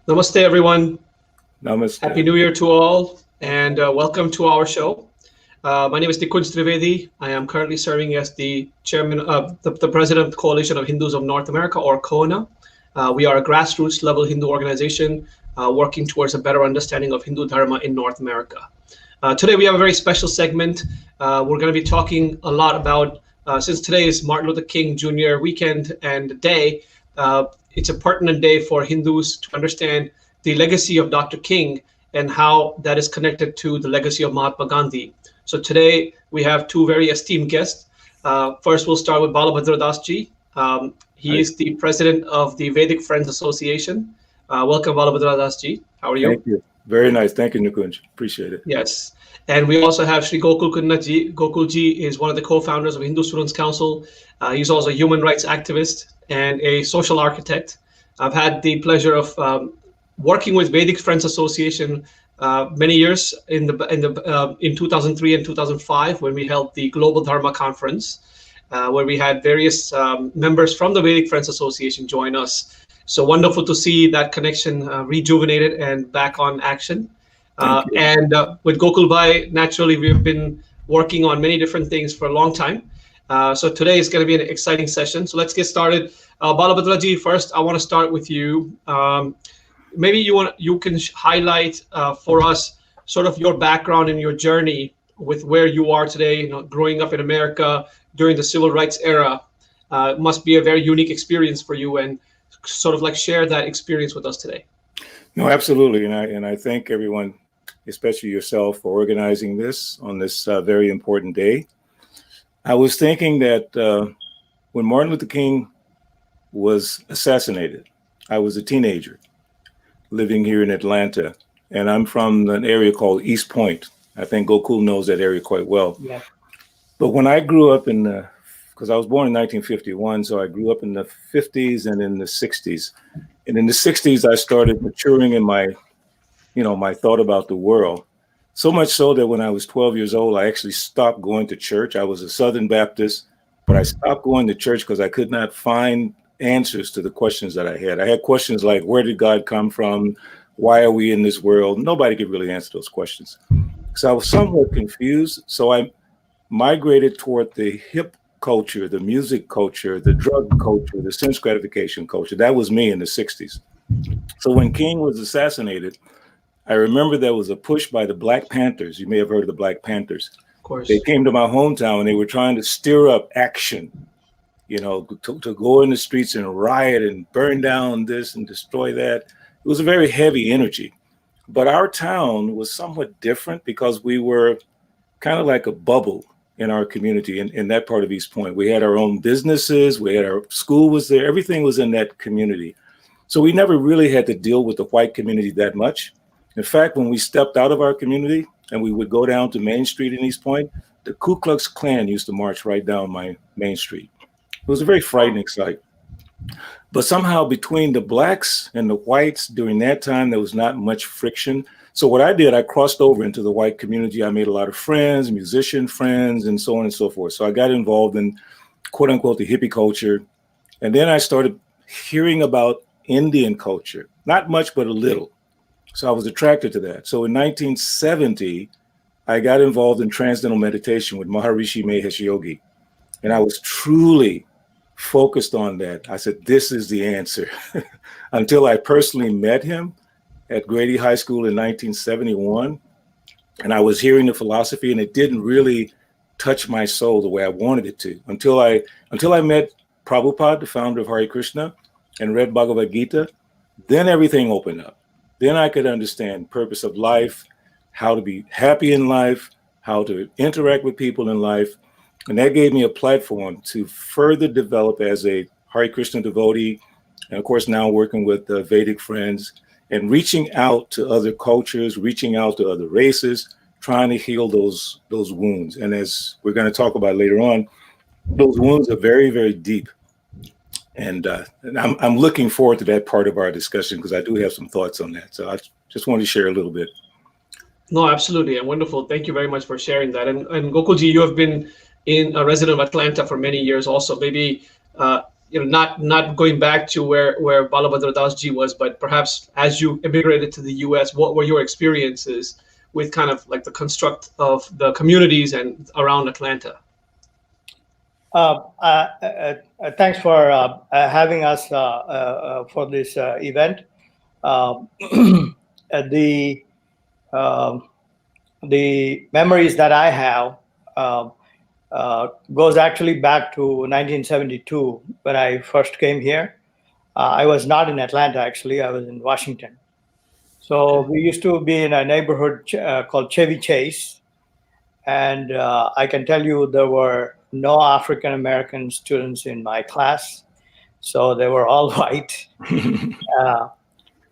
Namaste, everyone. Happy Namaste. New Year to all, and welcome to our show. My name is Nikunj Trivedi. I am currently serving as the chairman of the president of the Coalition of Hindus of North America, or CONA. We are a grassroots level Hindu organization working towards a better understanding of Hindu Dharma in North America. Today, we have a very special segment. We're going to be talking a lot about, since today is Martin Luther King Jr. weekend and day, it's a pertinent day for Hindus to understand the legacy of Dr. King and how that is connected to the legacy of Mahatma Gandhi. So today we have two very esteemed guests. First, we'll start with Balabhadra Das ji. He Hi. is the president of the Vedic Friends Association. Welcome, Balabhadra Das ji. How are you? Thank you. Very nice. Thank you, Nikunj. Appreciate it. Yes. And we also have Sri Gokul Kunna ji. Gokul ji is one of the co-founders of Hindu Students Council. He's also a human rights activist and a social architect. I've had the pleasure of working with Vedic Friends Association many years in 2003 and 2005 when we held the Global Dharma Conference, where we had various members from the Vedic Friends Association join us. So wonderful to see that connection rejuvenated and back on action. Thank you. And with Gokul Bhai, naturally, we've been working on many different things for a long time. So today is going to be an exciting session. So let's get started. Balabhadra ji, first, I want to start with you. Maybe you can highlight for us sort of your background and your journey with where you are today. You know, growing up in America during the civil rights era must be a very unique experience for you, and sort of like share that experience with us today. No, absolutely. And I thank everyone, especially yourself, for organizing this on this very important day. I was thinking that when Martin Luther King was assassinated, I was a teenager living here in Atlanta, and I'm from an area called East Point. I think Gokul knows that area quite well. Yeah. But when I grew up because I was born in 1951, so I grew up in the 50s and in the 60s. And in the 60s, I started maturing in my thought about the world. So much so that when I was 12 years old, I actually stopped going to church. I was a Southern Baptist, but I stopped going to church because I could not find answers to the questions that I had. I had questions like, where did God come from? Why are we in this world? Nobody could really answer those questions. So I was somewhat confused. So I migrated toward the hip culture, the music culture, the drug culture, the sense gratification culture. That was me in the 60s. So when King was assassinated, I remember there was a push by the Black Panthers. You may have heard of the Black Panthers. Of course. They came to my hometown and they were trying to stir up action, to go in the streets and riot and burn down this and destroy that. It was a very heavy energy. But our town was somewhat different because we were kind of like a bubble in our community in that part of East Point. We had our own businesses, we had our school was there, everything was in that community. So we never really had to deal with the white community that much. In fact, when we stepped out of our community and we would go down to Main Street in East Point, the Ku Klux Klan used to march right down my Main Street. It was a very frightening sight. But somehow between the blacks and the whites during that time, there was not much friction. So what I did, I crossed over into the white community. I made a lot of friends, musician friends, and so on and so forth. So I got involved in, quote unquote, the hippie culture. And then I started hearing about Indian culture, not much, but a little. So I was attracted to that. So in 1970, I got involved in Transcendental Meditation with Maharishi Mahesh Yogi. And I was truly focused on that. I said, this is the answer. Until I personally met him at Grady High School in 1971. And I was hearing the philosophy and it didn't really touch my soul the way I wanted it to until I met Prabhupada, the founder of Hare Krishna, and read Bhagavad Gita. Then everything opened up. Then I could understand purpose of life, how to be happy in life, how to interact with people in life. And that gave me a platform to further develop as a Hare Krishna devotee. And of course, now working with Vedic friends and reaching out to other cultures, reaching out to other races, trying to heal those wounds. And as we're going to talk about later on, those wounds are very, very deep. And I'm looking forward to that part of our discussion because I do have some thoughts on that. So I just want to share a little bit. No, absolutely. And wonderful. Thank you very much for sharing that. And Gokulji, you have been a resident of Atlanta for many years also. Maybe not going back to where Balabhadra Das ji was, but perhaps as you immigrated to the U.S., what were your experiences with kind of like the construct of the communities and around Atlanta? Thanks for having us for this event. The the memories that I have goes actually back to 1972 when I first came here. I was not in Atlanta, actually. I was in Washington. So we used to be in a neighborhood called Chevy Chase. And I can tell you there were no African American students in my class. So they were all white.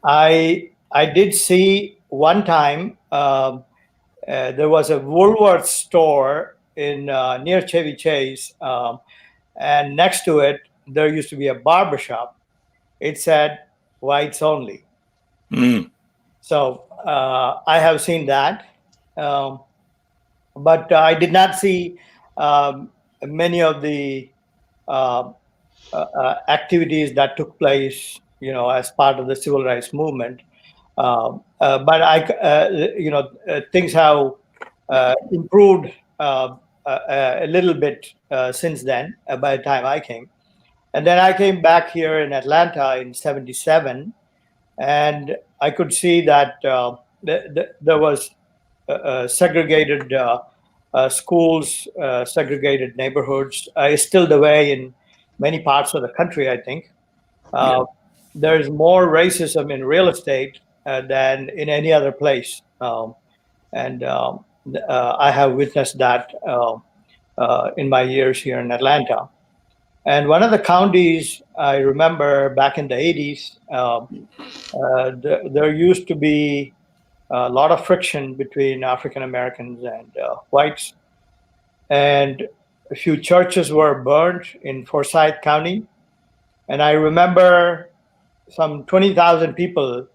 I did see one time there was a Woolworth store in near Chevy Chase, and next to it there used to be a barber shop. It said whites only. So I have seen that, but I did not see many of the activities that took place, as part of the civil rights movement. But things have improved a little bit since then. By the time I came, and then I came back here in Atlanta in '77, and I could see that there was segregated schools, segregated neighborhoods. It's still the way in many parts of the country, I think. There's more racism in real estate than in any other place. And I have witnessed that in my years here in Atlanta. And one of the counties I remember back in the 80s, there used to be a lot of friction between African Americans and whites. And a few churches were burned in Forsyth County. And I remember some 20,000 people,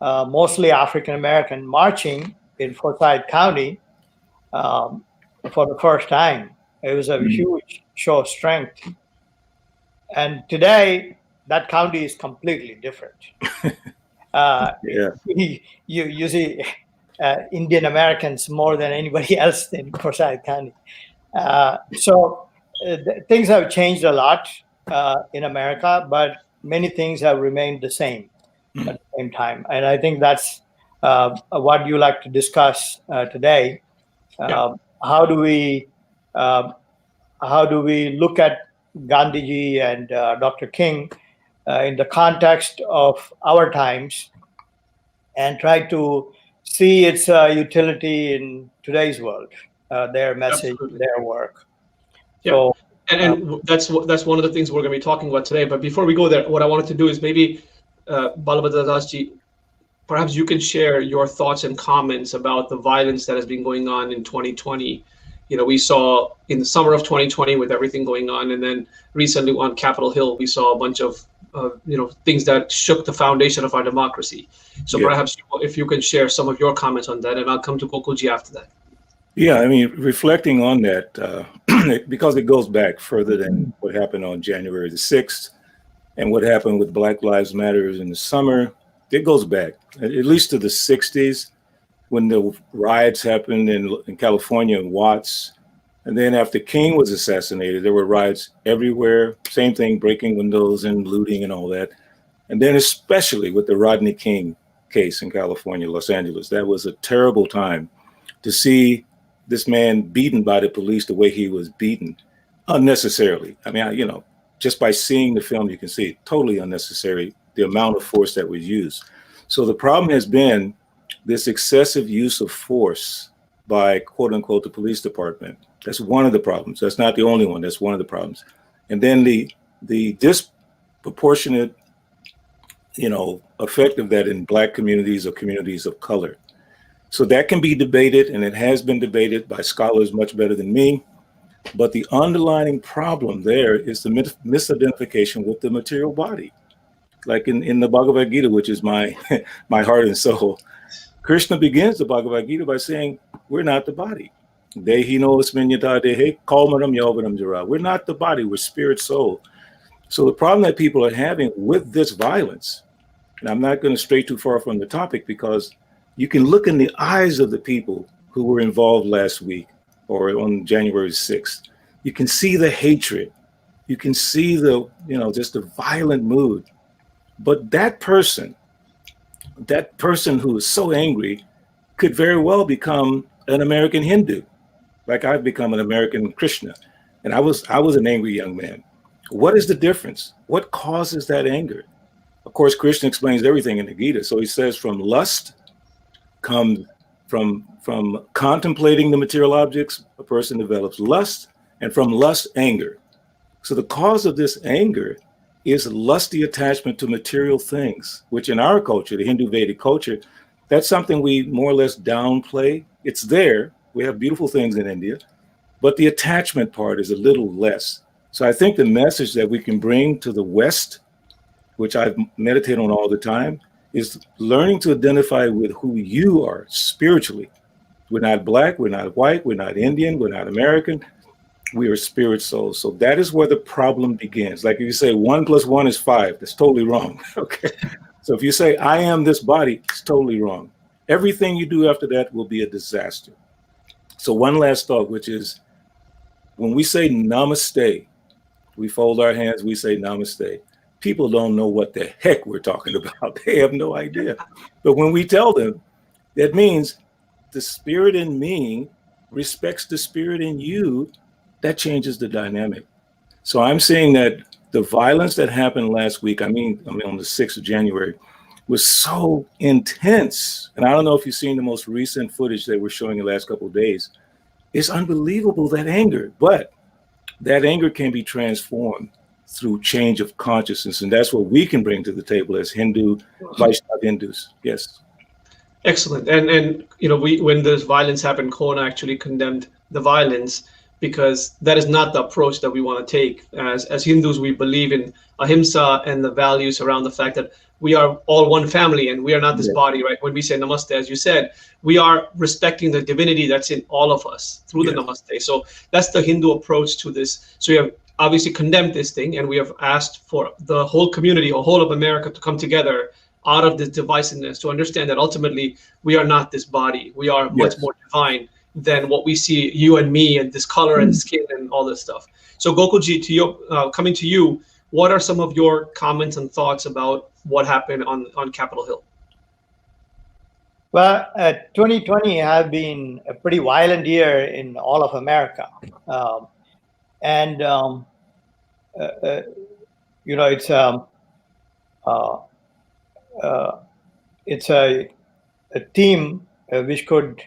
mostly African American, marching in Forsyth County for the first time. It was a huge show of strength. And today, that county is completely different. You see Indian Americans more than anybody else in Forsyth County. So things have changed a lot in America, but many things have remained the same at the same time. And I think that's what you like to discuss today. How do we look at Gandhiji and Dr. King in the context of our times and try to see its utility in today's world, their message, Absolutely. their work. Yeah. So, and that's one of the things we're going to be talking about today. But before we go there, what I wanted to do is maybe Balabhadra Das ji, perhaps you can share your thoughts and comments about the violence that has been going on in 2020. We saw in the summer of 2020 with everything going on, and then recently on Capitol Hill, we saw a bunch of things that shook the foundation of our democracy. So perhaps if you can share some of your comments on that, and I'll come to Gokulji after that. Yeah, I mean, reflecting on that, because it goes back further than what happened on January the 6th and what happened with Black Lives Matter in the summer, it goes back at least to the 60s when the riots happened in California and Watts. And then after King was assassinated, there were riots everywhere, same thing, breaking windows and looting and all that. And then especially with the Rodney King case in California, Los Angeles, that was a terrible time to see this man beaten by the police the way he was beaten unnecessarily. I mean, just by seeing the film, you can see it, totally unnecessary, the amount of force that was used. So the problem has been this excessive use of force by, quote unquote, the police department. That's one of the problems. That's not the only one. That's one of the problems. And then the disproportionate, effect of that in Black communities or communities of color. So that can be debated, and it has been debated by scholars much better than me. But the underlying problem there is the misidentification with the material body. Like in the Bhagavad Gita, which is my my heart and soul, Krishna begins the Bhagavad Gita by saying, we're not the body. We're not the body, we're spirit soul. So the problem that people are having with this violence, and I'm not going to stray too far from the topic, because you can look in the eyes of the people who were involved last week or on January 6th. You can see the hatred. You can see the, just the violent mood. But that person who is so angry could very well become an American Hindu, like I've become an American Krishna. And I was an angry young man. What is the difference? What causes that anger? Of course, Krishna explains everything in the Gita. So he says from lust comes from contemplating the material objects, a person develops lust, and from lust, anger. So the cause of this anger is lusty attachment to material things, which in our culture, the Hindu Vedic culture, that's something we more or less downplay. It's there. We have beautiful things in India, but the attachment part is a little less. So I think the message that we can bring to the West, which I meditate on all the time, is learning to identify with who you are spiritually. We're not Black, we're not white, we're not Indian, we're not American. We are spirit souls. So that is where the problem begins. Like if you say 1 + 1 is 5, that's totally wrong. Okay. So if you say I am this body, it's totally wrong. Everything you do after that will be a disaster. So one last thought, which is when we say namaste, we fold our hands, we say namaste. People don't know what the heck we're talking about. They have no idea. But when we tell them, that means the spirit in me respects the spirit in you. That changes the dynamic. So I'm saying that the violence that happened last week, I mean on the 6th of January, was so intense. And I don't know if you've seen the most recent footage that we're showing the last couple of days. It's unbelievable, that anger. But that anger can be transformed through change of consciousness. And that's what we can bring to the table as Hindu, Vaishnava Hindus. Yes. Excellent. And we, when this violence happened, Kona actually condemned the violence, because that is not the approach that we want to take. As Hindus, we believe in ahimsa and the values around the fact that we are all one family and we are not this body, right? When we say namaste, as you said, we are respecting the divinity that's in all of us through the namaste. So that's the Hindu approach to this. So we have obviously condemned this thing, and we have asked for the whole community or whole of America to come together out of this divisiveness, to understand that ultimately we are not this body. We are much more divine than what we see, you and me, and this color and skin and all this stuff. So Gokulji, to you, coming to you, what are some of your comments and thoughts about what happened on Capitol Hill? Well, 2020 has been a pretty violent year in all of America. It's a theme which could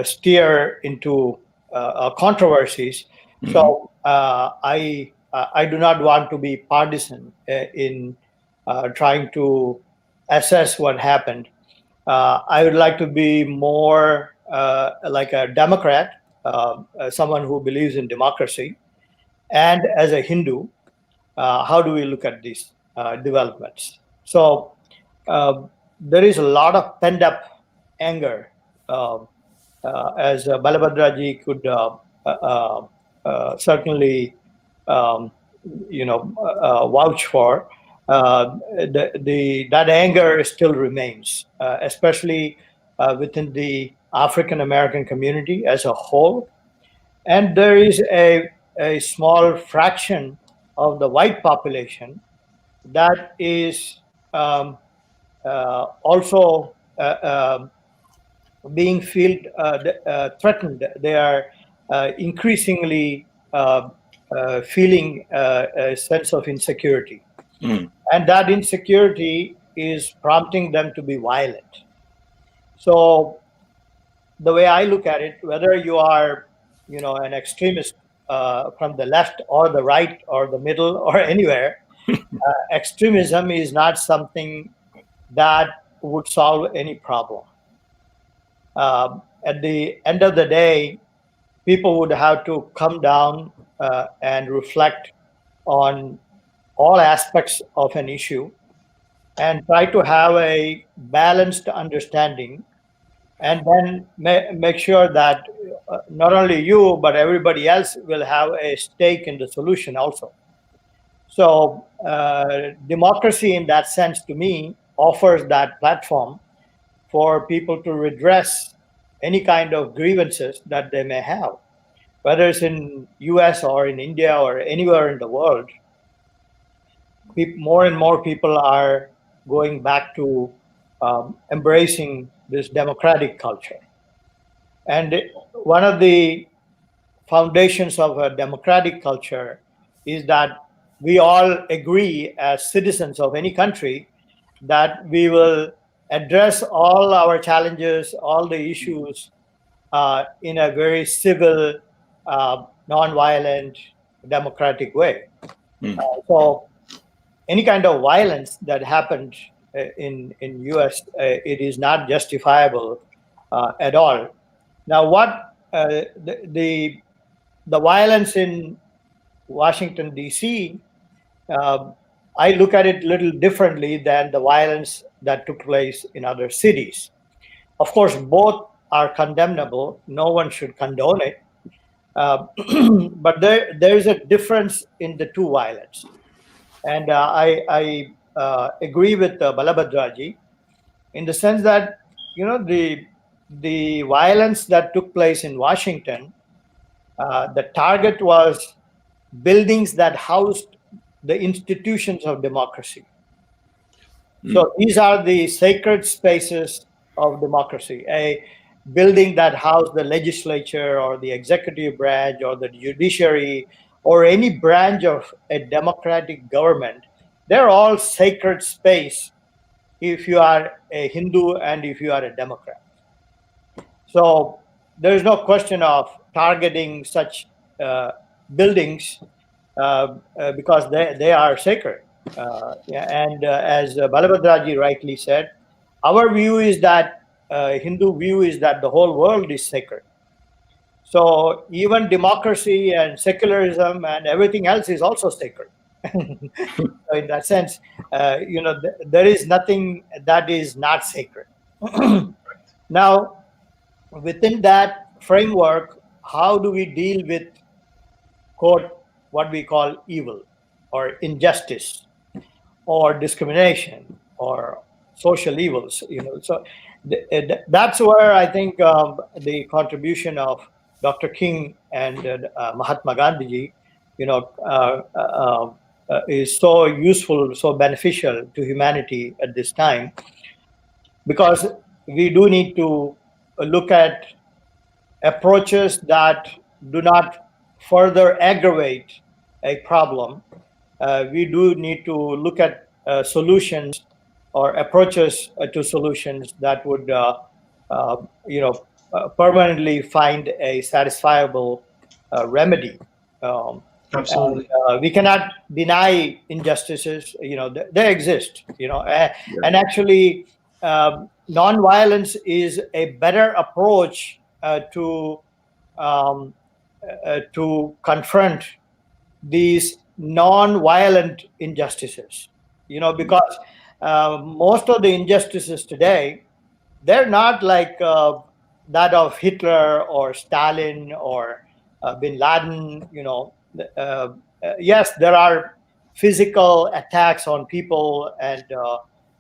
steer into controversies. So I do not want to be partisan in trying to assess what happened. I would like to be more like a Democrat, someone who believes in democracy. And as a Hindu, how do we look at these developments? So there is a lot of pent-up anger, as Balabhadraji could certainly vouch for. That anger still remains, especially within the African American community as a whole. And there is a small fraction of the white population that is also being threatened. They are increasingly feeling a sense of insecurity. And that insecurity is prompting them to be violent. So the way I look at it, whether you are, an extremist from the left or the right or the middle or anywhere, extremism is not something that would solve any problem. At the end of the day, people would have to come down and reflect on all aspects of an issue and try to have a balanced understanding, and then make sure that not only you, but everybody else will have a stake in the solution also. So democracy in that sense to me offers that platform for people to redress any kind of grievances that they may have, whether it's in US or in India or anywhere in the world. More and more people are going back to embracing this democratic culture. And one of the foundations of a democratic culture is that we all agree as citizens of any country that we will address all our challenges, all the issues in a very civil, non-violent, democratic way. So any kind of violence that happened in US, it is not justifiable at all. Now, what the violence in Washington D.C., I look at it a little differently than the violence that took place in other cities. Of course, both are condemnable. No one should condone it. But there is a difference in the two violence. And I agree with Balabhadraji in the sense that, the violence that took place in Washington, the target was buildings that housed the institutions of democracy. So these are the sacred spaces of democracy. A building that housed the legislature or the executive branch or the judiciary or any branch of a democratic government, they're all sacred space if you are a Hindu and if you are a Democrat. So there is no question of targeting such buildings because they are sacred. And as Balabhadraji rightly said, our view is that Hindu view is that the whole world is sacred. So even democracy and secularism and everything else is also sacred. So in that sense, there is nothing that is not sacred. Now, within that framework, how do we deal with, quote, what we call evil or injustice or discrimination or social evils? So that's where I think the contribution of Dr. King and Mahatma Gandhiji, is so useful, so beneficial to humanity at this time, because we do need to look at approaches that do not further aggravate a problem. We do need to look at solutions or approaches to solutions that would, permanently find a satisfiable remedy. Absolutely. And, we cannot deny injustices. They exist. And actually, non-violence is a better approach to confront these non-violent injustices. Because most of the injustices today, they're not like that of Hitler or Stalin or Bin Laden. Yes, there are physical attacks on people and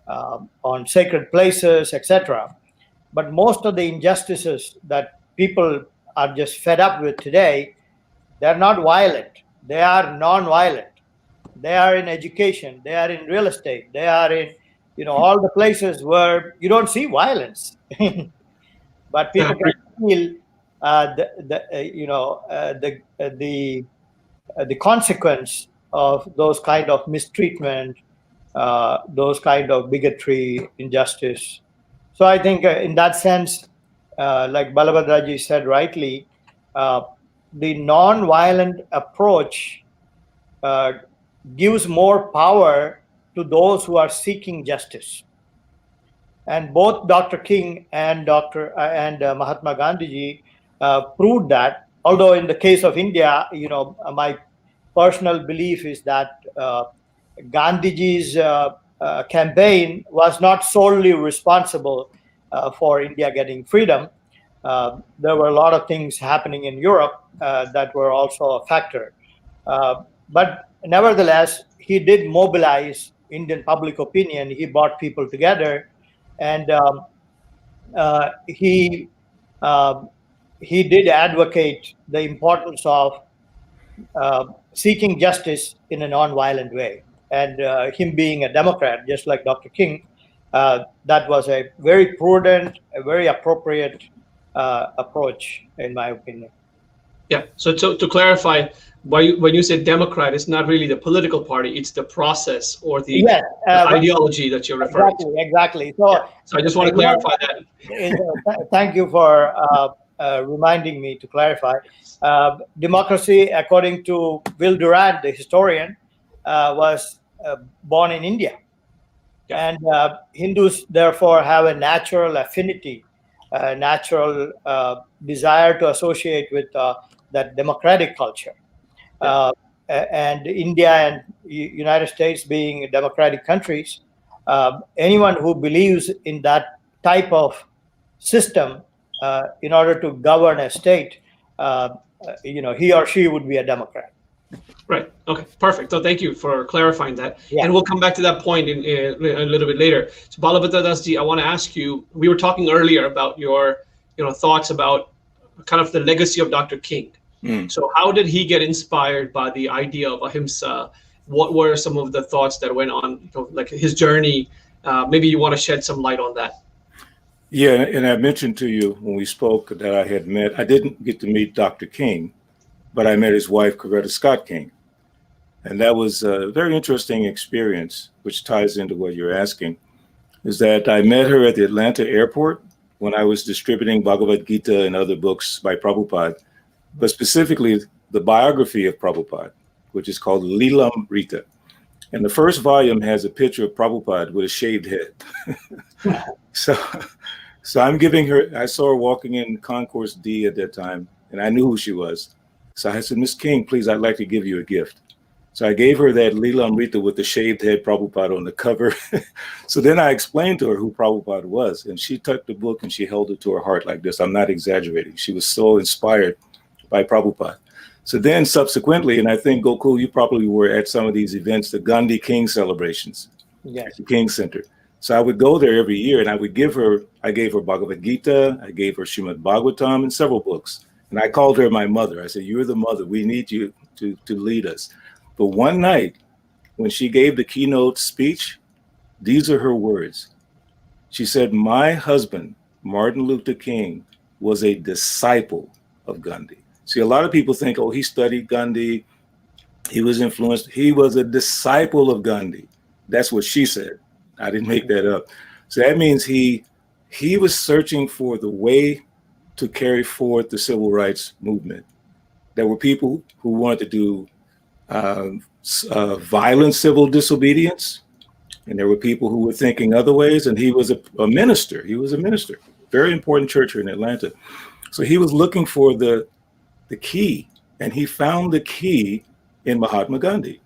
on sacred places, etc. But most of the injustices that people are just fed up with today, they're not violent. They are non-violent. They are in education. They are in real estate. They are in, all the places where you don't see violence. But people can feel the consequence of those kind of mistreatment, those kind of bigotry, injustice. So I think in that sense, like Balabhadraji said rightly, the non-violent approach gives more power to those who are seeking justice. And both Dr. King and Mahatma Gandhiji proved that. Although in the case of India, my personal belief is that Gandhiji's campaign was not solely responsible for India getting freedom. There were a lot of things happening in Europe that were also a factor. but nevertheless, he did mobilize Indian public opinion. He brought people together, and uh, he um, he did advocate the importance of seeking justice in a non-violent way. And him being a Democrat, just like Dr. King, that was a very prudent, a very appropriate approach, in my opinion. Yeah. So to clarify, when you say Democrat, it's not really the political party; it's the process or the Yes, ideology that you're referring to. exactly. So, Yeah. So I just want to clarify that. Thank you for reminding me to clarify. Democracy, according to Will Durant, the historian, was born in India. Yeah. And Hindus, therefore, have a natural affinity, natural desire to associate with that democratic culture. And India and United States being democratic countries, anyone who believes in that type of system in order to govern a state, he or she would be a Democrat. Right. Okay. Perfect. So thank you for clarifying that. Yeah. And we'll come back to that point in a little bit later. So Balabhadra Dasji, I want to ask you, we were talking earlier about your thoughts about kind of the legacy of Dr. King. So how did he get inspired by the idea of ahimsa? What were some of the thoughts that went on, like his journey? Maybe you want to shed some light on that. Yeah, and I mentioned to you when we spoke that I didn't get to meet Dr. King, but I met his wife, Coretta Scott King. And that was a very interesting experience, which ties into what you're asking, is that I met her at the Atlanta airport when I was distributing Bhagavad Gita and other books by Prabhupada, but specifically the biography of Prabhupada, which is called Leelam Rita. And the first volume has a picture of Prabhupada with a shaved head. So I'm giving her, I saw her walking in Concourse D at that time, and I knew who she was. So I said, Miss King, please, I'd like to give you a gift. So I gave her that Leelam Rita with the shaved head Prabhupada on the cover. So then I explained to her who Prabhupada was, and she took the book and she held it to her heart like this. I'm not exaggerating. She was so inspired by Prabhupada. So then subsequently, and I think Gokul, you probably were at some of these events, the Gandhi King celebrations at the King Center. So I would go there every year and I gave her Bhagavad Gita, I gave her Srimad Bhagavatam and several books. And I called her my mother. I said, you're the mother. We need you to lead us. But one night when she gave the keynote speech, these are her words. She said, my husband, Martin Luther King, was a disciple of Gandhi. See, a lot of people think, oh, he studied Gandhi, he was influenced. He was a disciple of Gandhi. That's what she said. I didn't make that up. So that means he was searching for the way to carry forward the civil rights movement. There were people who wanted to do violent civil disobedience, and there were people who were thinking other ways, and he was a minister. He was a minister, very important church here in Atlanta. So he was looking for the key, and he found the key in Mahatma Gandhi.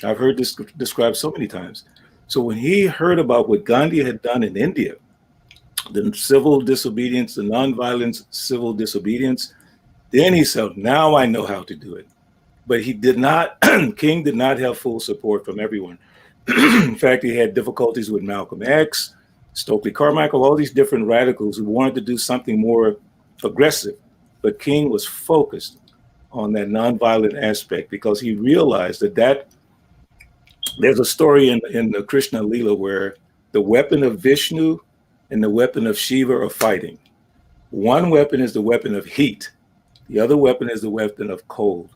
I've heard this described so many times. So when he heard about what Gandhi had done in India, the civil disobedience, the nonviolent civil disobedience, then he said, now I know how to do it. But he did not, King did not have full support from everyone. In fact, he had difficulties with Malcolm X, Stokely Carmichael, all these different radicals who wanted to do something more aggressive. But King was focused on that nonviolent aspect because he realized that there's a story in the Krishna Lila where the weapon of Vishnu and the weapon of Shiva are fighting. One weapon is the weapon of heat. The other weapon is the weapon of cold.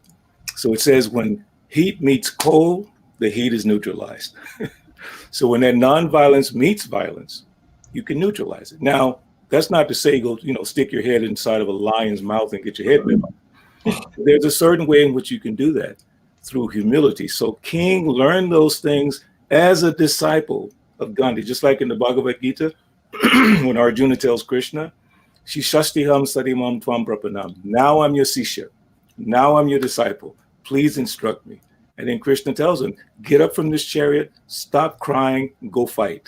So it says when heat meets cold, the heat is neutralized. So when that nonviolence meets violence, you can neutralize it. Now, that's not to say go, stick your head inside of a lion's mouth and get your head bit off. There's a certain way in which you can do that through humility. So King learned those things as a disciple of Gandhi, just like in the Bhagavad Gita, when Arjuna tells Krishna, Shishastiham Sarimam Tvam Prapanam. Now I'm your Sisha. Now I'm your disciple. Please instruct me. And then Krishna tells him, get up from this chariot, stop crying, go fight.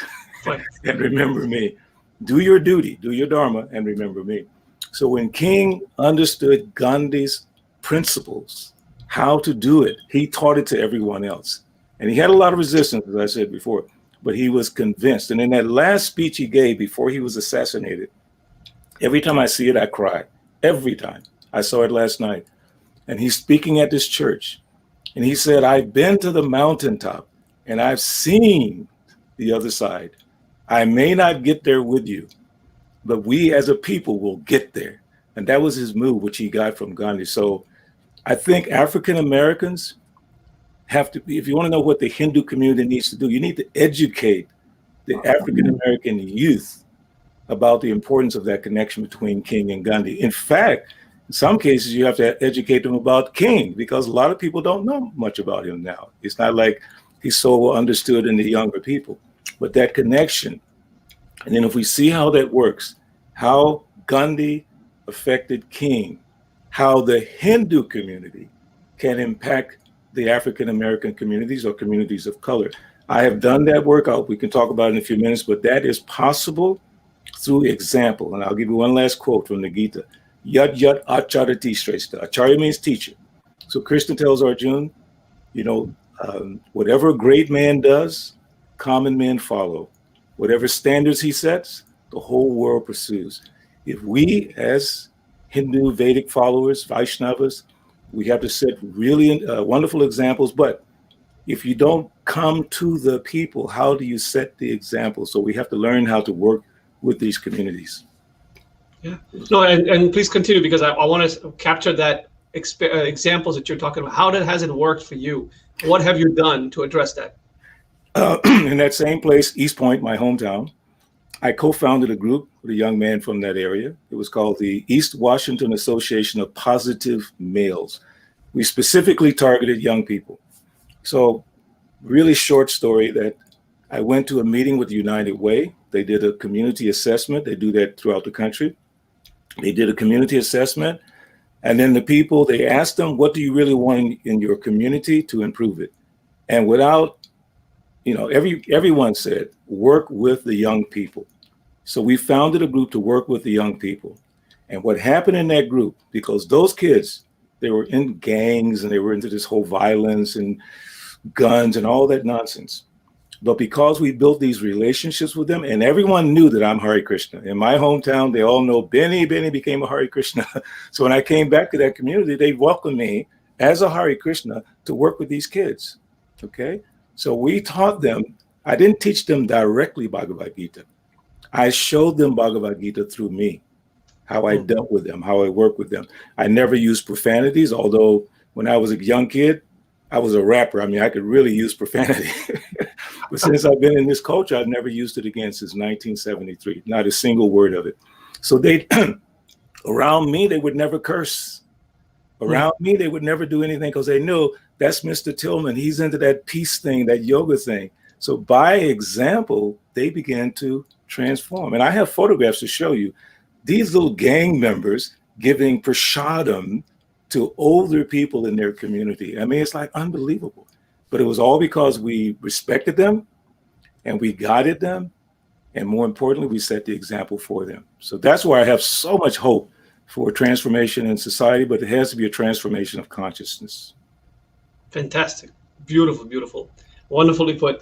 And remember me. Do your duty, do your dharma, and remember me. So when King understood Gandhi's principles, how to do it. He taught it to everyone else. And he had a lot of resistance, as I said before, but he was convinced. And in that last speech he gave before he was assassinated, every time I see it, I cry. Every time. I saw it last night. And he's speaking at this church. And he said, I've been to the mountaintop and I've seen the other side. I may not get there with you, but we as a people will get there. And that was his move, which he got from Gandhi. So I think African Americans have to be, if you want to know what the Hindu community needs to do, you need to educate the African American youth about the importance of that connection between King and Gandhi. In fact, in some cases, you have to educate them about King, because a lot of people don't know much about him now. It's not like he's so well understood in the younger people, but that connection. And then if we see how that works, how Gandhi affected King, how the Hindu community can impact the African American communities or communities of color. I have done that work. We can talk about it in a few minutes, but that is possible through example. And I'll give you one last quote from the Gita. Yat yat acharati shrestha. Acharya means teacher. So Krishna tells Arjuna, whatever a great man does, common men follow. Whatever standards he sets, the whole world pursues. If we, as Hindu Vedic followers, Vaishnavas, we have to set really wonderful examples. But if you don't come to the people, how do you set the example? So we have to learn how to work with these communities. Yeah. No, and please continue, because I want to capture that examples that you're talking about. How has it worked for you? What have you done to address that? In that same place, East Point, my hometown, I co-founded a group with a young man from that area. It was called the East Washington Association of Positive Males. We specifically targeted young people. So really short story that I went to a meeting with United Way. They did a community assessment. They do that throughout the country. They did a community assessment. And then the people, they asked them, what do you really want in your community to improve it? And without, everyone said, work with the young people. So we founded a group to work with the young people. And what happened in that group, because those kids, they were in gangs and they were into this whole violence and guns and all that nonsense. But because we built these relationships with them, and everyone knew that I'm Hare Krishna. In my hometown, they all know Benny became a Hare Krishna. So when I came back to that community, they welcomed me as a Hare Krishna to work with these kids. Okay. So we taught them. I didn't teach them directly Bhagavad Gita. I showed them Bhagavad Gita through me, how I dealt with them, how I worked with them. I never used profanities, although when I was a young kid, I was a rapper. I mean, I could really use profanity. But since I've been in this culture, I've never used it again since 1973, not a single word of it. So they, around me, they would never curse. Around me, they would never do anything because they knew that's Mr. Tillman. He's into that peace thing, that yoga thing. So by example, they began to transform. And I have photographs to show you these little gang members giving prasadam to older people in their community. I mean, it's like unbelievable. But it was all because we respected them and we guided them. And more importantly, we set the example for them. So that's why I have so much hope for transformation in society, but it has to be a transformation of consciousness. Fantastic. Beautiful, beautiful. Wonderfully put.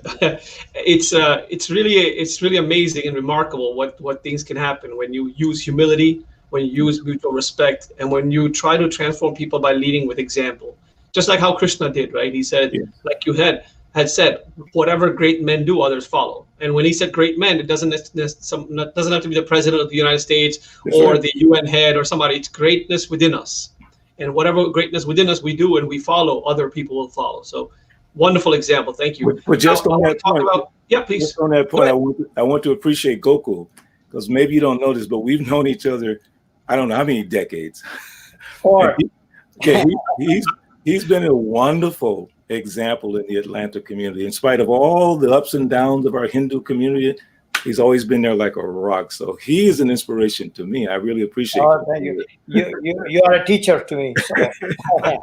It's really amazing and remarkable what things can happen when you use humility, when you use mutual respect, and when you try to transform people by leading with example. Just like how Krishna did, right? He said, yes. Like you had said, whatever great men do, others follow. And when he said great men, it doesn't have to be the president of the United States or the UN head or somebody. It's greatness within us. And whatever greatness within us we do and we follow, other people will follow. So wonderful example. Thank you. But just on that point, yeah, please. Just on that point, I want to appreciate Gokul, because maybe you don't know this, but we've known each other, I don't know how many decades. Or he's been a wonderful example in the Atlanta community. In spite of all the ups and downs of our Hindu community, he's always been there like a rock. So he is an inspiration to me. I really appreciate it. Thank you. You are a teacher to me. So.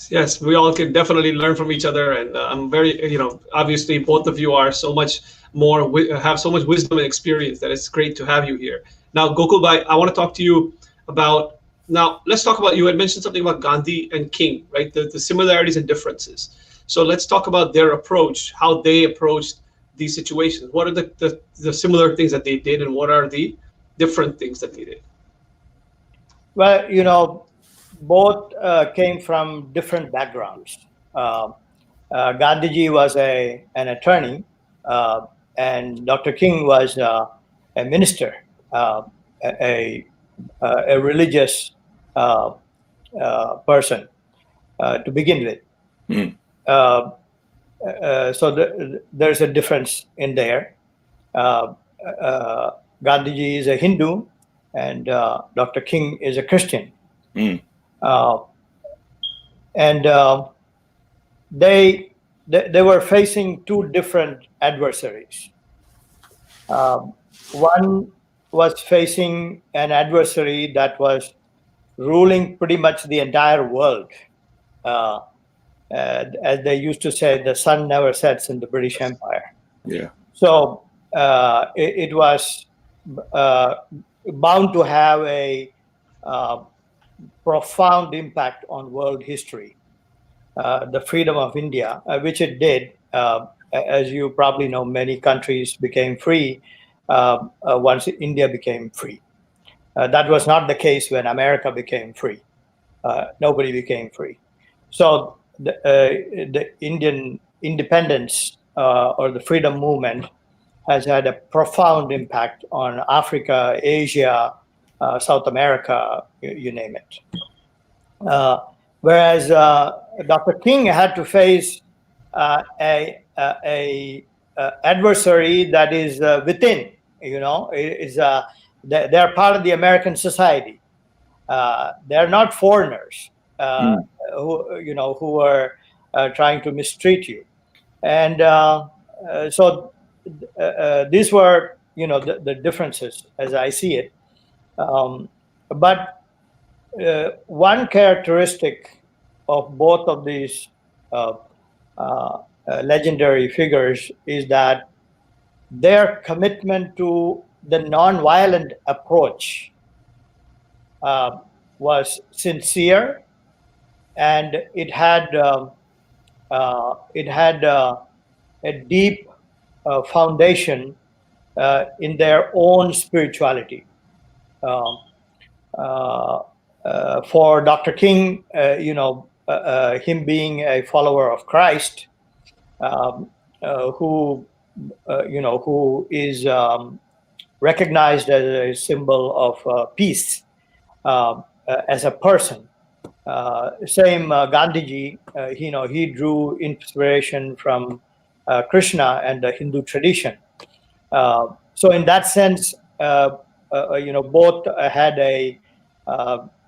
Yes, we all can definitely learn from each other. And I'm very, obviously both of you are so much more, have so much wisdom and experience that it's great to have you here. Now, Gokul Bhai, I want to talk to you about Now, let's talk about, you had mentioned something about Gandhi and King, right? The similarities and differences. So let's talk about their approach, how they approached these situations. What are the similar things that they did, and what are the different things that they did? Well, both came from different backgrounds. Gandhiji was an attorney, and Dr. King was a minister, a, a religious person to begin with. Mm. So there's a difference in there. Gandhiji is a Hindu, and Dr. King is a Christian. Mm. And they were facing two different adversaries. One was facing an adversary that was ruling pretty much the entire world. As they used to say, the sun never sets in the British Empire. Yeah. So it was bound to have a profound impact on world history. The freedom of India, which it did. As you probably know, many countries became free once India became free. That was not the case when America became free. Nobody became free. So the Indian independence or the freedom movement has had a profound impact on Africa, Asia, South America, you name it. Whereas Dr. King had to face a adversary that is within. They're part of the American society. They're not foreigners who are trying to mistreat you, and so these were the differences as I see it. But one characteristic of both of these legendary figures is that their commitment to the nonviolent approach was sincere, and it had a deep foundation in their own spirituality. For Dr. King, him being a follower of Christ, who is recognized as a symbol of peace as a person. Same Gandhiji, he drew inspiration from Krishna and the Hindu tradition. So in that sense, both had a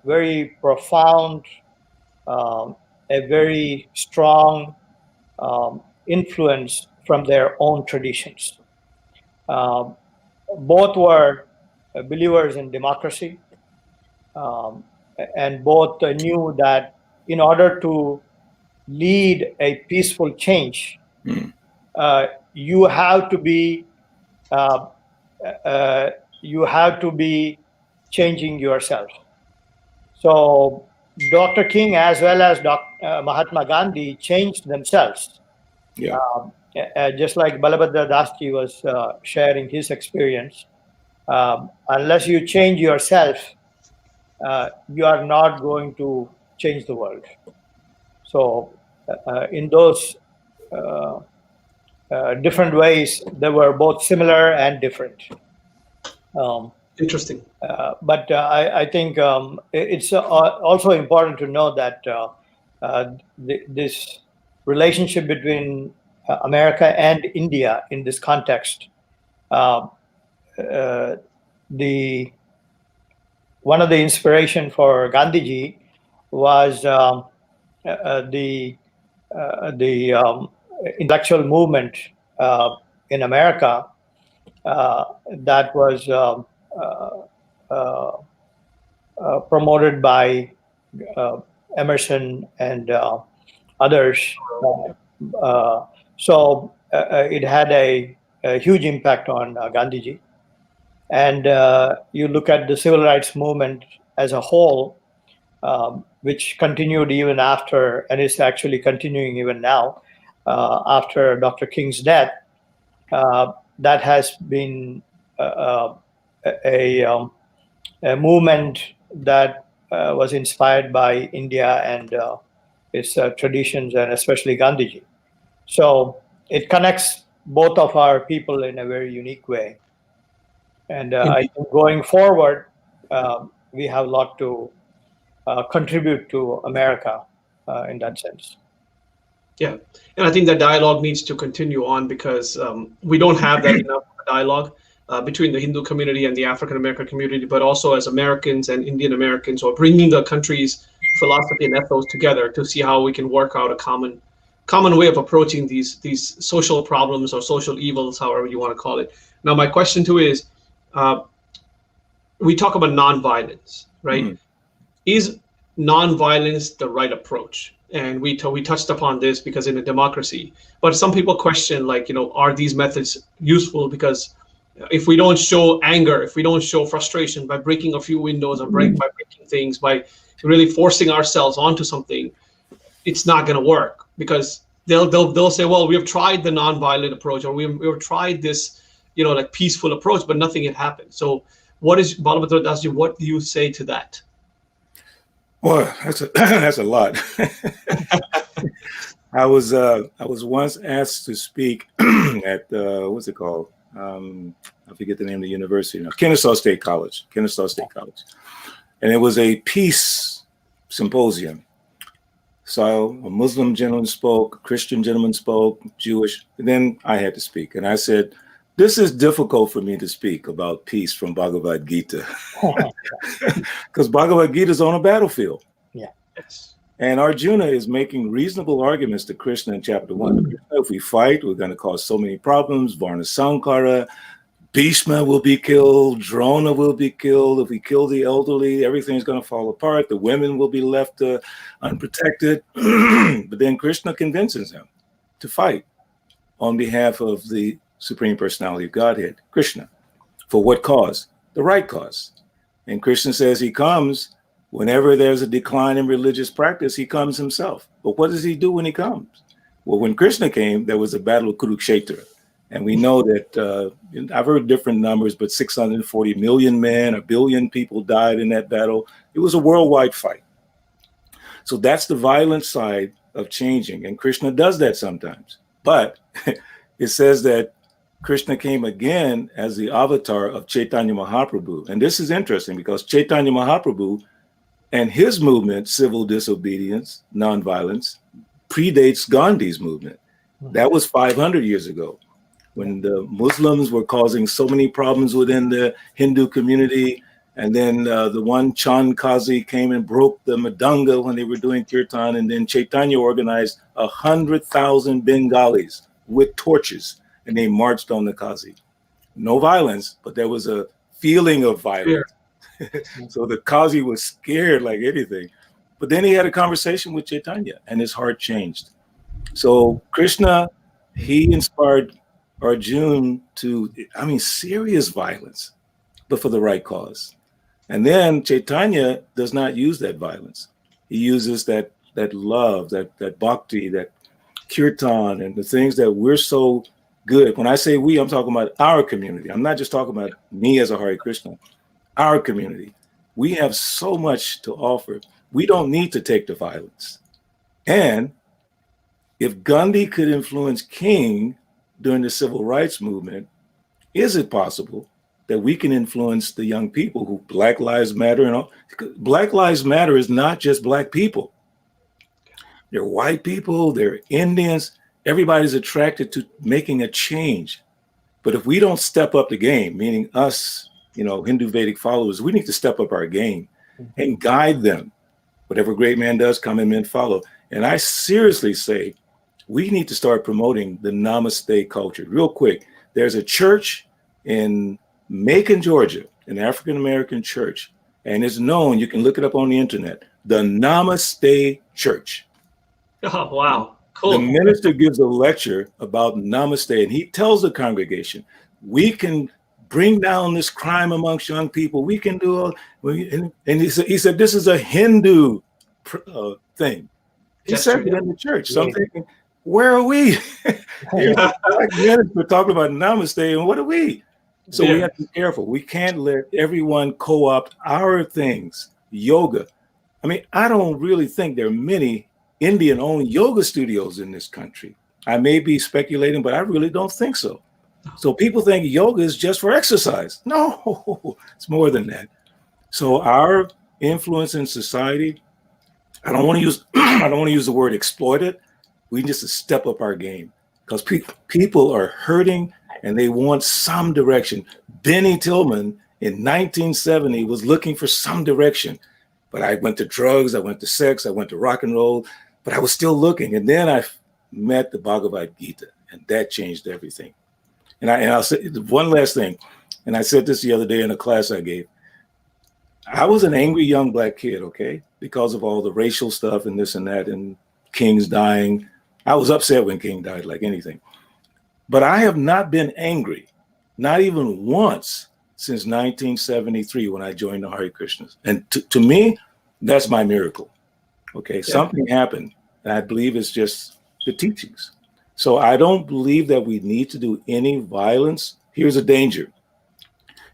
very profound, a very strong influence from their own traditions. Both were believers in democracy, and both knew that in order to lead a peaceful change, you have to be changing yourself. So Dr. King as well as Mahatma Gandhi changed themselves. Yeah. Just like Balabhadra Dasji was sharing his experience, unless you change yourself, you are not going to change the world. So in those different ways, they were both similar and different. Interesting. But I think it's also important to know that this relationship between America and India in this context, one of the inspiration for Gandhiji was the intellectual movement in America that was promoted by Emerson and others. So it had a huge impact on Gandhiji. And you look at the civil rights movement as a whole, which continued even after, and is actually continuing even now, after Dr. King's death. That has been a movement that was inspired by India and its traditions, and especially Gandhiji. So it connects both of our people in a very unique way. And I think going forward, we have a lot to contribute to America in that sense. Yeah, and I think that dialogue needs to continue on because we don't have that enough dialogue between the Hindu community and the African American community, but also as Americans and Indian Americans, or bringing the country's philosophy and ethos together to see how we can work out a common way of approaching these social problems or social evils, however you want to call it. Now, my question too is, we talk about nonviolence, right? Mm-hmm. Is nonviolence the right approach? And we touched upon this because in a democracy, but some people question, like, are these methods useful? Because if we don't show anger, if we don't show frustration by breaking a few windows or by breaking things, by really forcing ourselves onto something, it's not going to work, because they'll say, well, we have tried the nonviolent approach, or we've tried this, like peaceful approach, but nothing had happened. So what is, Balabhadra Das ji, what do you say to that? Well, that's a lot. I was once asked to speak at what's it called? I forget the name of the university now. Kennesaw State College, and it was a peace symposium. So a Muslim gentleman spoke, a Christian gentleman spoke, Jewish, and then I had to speak, and I said, this is difficult for me to speak about peace from Bhagavad Gita, because Bhagavad Gita is on a battlefield. Yeah. Yes. And Arjuna is making reasonable arguments to Krishna in chapter 1. If we fight, we're going to cause so many problems. Varna Sankara, Bhishma will be killed. Drona will be killed. If we kill the elderly, everything's going to fall apart. The women will be left unprotected. But then Krishna convinces him to fight on behalf of the Supreme Personality of Godhead, Krishna. For what cause? The right cause. And Krishna says he comes whenever there's a decline in religious practice, he comes himself. But what does he do when he comes? Well, when Krishna came, there was a battle of Kurukshetra. And we know that, I've heard different numbers, but 640 million men, 1 billion people died in that battle. It was a worldwide fight. So that's the violent side of changing. And Krishna does that sometimes. But it says that Krishna came again as the avatar of Chaitanya Mahaprabhu. And this is interesting because Chaitanya Mahaprabhu and his movement, civil disobedience, nonviolence, predates Gandhi's movement. That was 500 years ago, when the Muslims were causing so many problems within the Hindu community. And then the one Chand Kazi came and broke the Madanga when they were doing kirtan. And then Chaitanya organized 100,000 Bengalis with torches, and they marched on the Kazi. No violence, but there was a feeling of violence. So the Kazi was scared like anything. But then he had a conversation with Chaitanya, and his heart changed. So Krishna, he inspired Arjuna to, serious violence, but for the right cause. And then Chaitanya does not use that violence. He uses that love, that bhakti, that kirtan, and the things that we're so good. When I say we, I'm talking about our community. I'm not just talking about me as a Hare Krishna. Our community. We have so much to offer. We don't need to take the violence. And if Gandhi could influence King during the civil rights movement, is it possible that we can influence the young people who Black Lives Matter and all? Black Lives Matter is not just Black people. They're white people, they're Indians. Everybody's attracted to making a change. But if we don't step up the game, meaning us, Hindu Vedic followers, we need to step up our game and guide them. Whatever great man does, come and men follow. And I seriously say, we need to start promoting the Namaste culture. Real quick, there's a church in Macon, Georgia, an African-American church, and it's known, you can look it up on the internet, the Namaste Church. Oh, wow. Cool. The minister gives a lecture about Namaste, and he tells the congregation, we can bring down this crime amongst young people. We can do all. And he said, this is a Hindu thing. He said it in the church. So I'm thinking, where are we? We're talking about namaste, and what are we? So we have to be careful. We can't let everyone co-opt our things. Yoga. I mean, I don't really think there are many Indian-owned yoga studios in this country. I may be speculating, but I really don't think so. So people think yoga is just for exercise. No, it's more than that. So our influence in society, I don't want to use the word exploited. We need to step up our game because people are hurting and they want some direction. Benny Tillman in 1970 was looking for some direction, but I went to drugs, I went to sex, I went to rock and roll, but I was still looking. And then I met the Bhagavad Gita, and that changed everything. And I'll say one last thing, and I said this the other day in a class I gave. I was an angry young black kid, okay, because of all the racial stuff and this and that, and King's dying. I was upset when King died, like anything. But I have not been angry, not even once, since 1973 when I joined the Hare Krishnas. And to me, that's my miracle. Okay, something happened, and I believe it's just the teachings. So I don't believe that we need to do any violence. Here's a danger.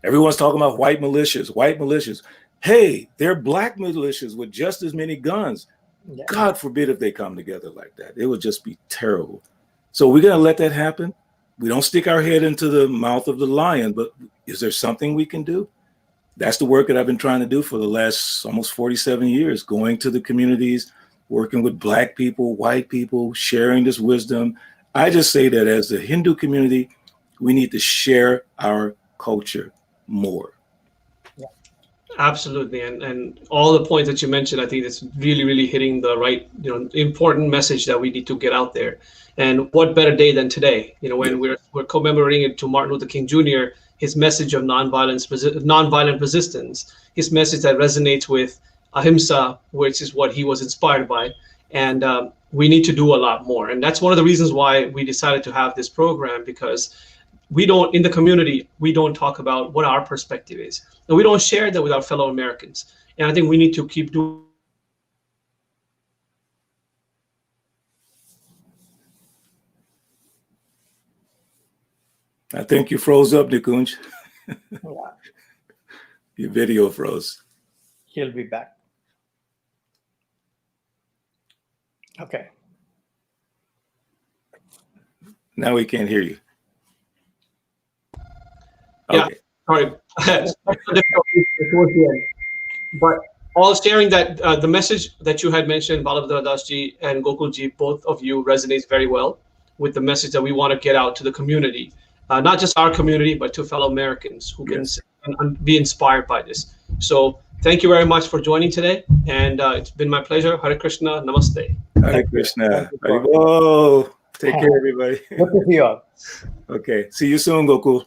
Everyone's talking about white militias, white militias. Hey, they're black militias with just as many guns. Yeah. God forbid if they come together like that. It would just be terrible. So we're going to let that happen. We don't stick our head into the mouth of the lion, but is there something we can do? That's the work that I've been trying to do for the last almost 47 years, going to the communities, working with black people, white people, sharing this wisdom. I just say that as the Hindu community, we need to share our culture more. Yeah. Absolutely. And all the points that you mentioned, I think it's really, really hitting the right, important message that we need to get out there. And what better day than today, when we're commemorating it to Martin Luther King Jr., his message of nonviolent resistance, his message that resonates with ahimsa, which is what he was inspired by. And we need to do a lot more. And that's one of the reasons why we decided to have this program, because in the community, we don't talk about what our perspective is. And we don't share that with our fellow Americans. And I think we need to keep doing. I think you froze up, Nikunj. Your video froze. He'll be back. Okay. Now we can't hear you. Yeah, okay. Sorry. But all sharing that the message that you had mentioned, Balabhadra Dasji and Gokulji, both of you resonates very well with the message that we want to get out to the community. Not just our community, but to fellow Americans who can be inspired by this. So thank you very much for joining today. And it's been my pleasure. Hare Krishna. Namaste. Hare Krishna. Haribol. Take care, everybody. Good to see you all. Okay. See you soon, Gokul.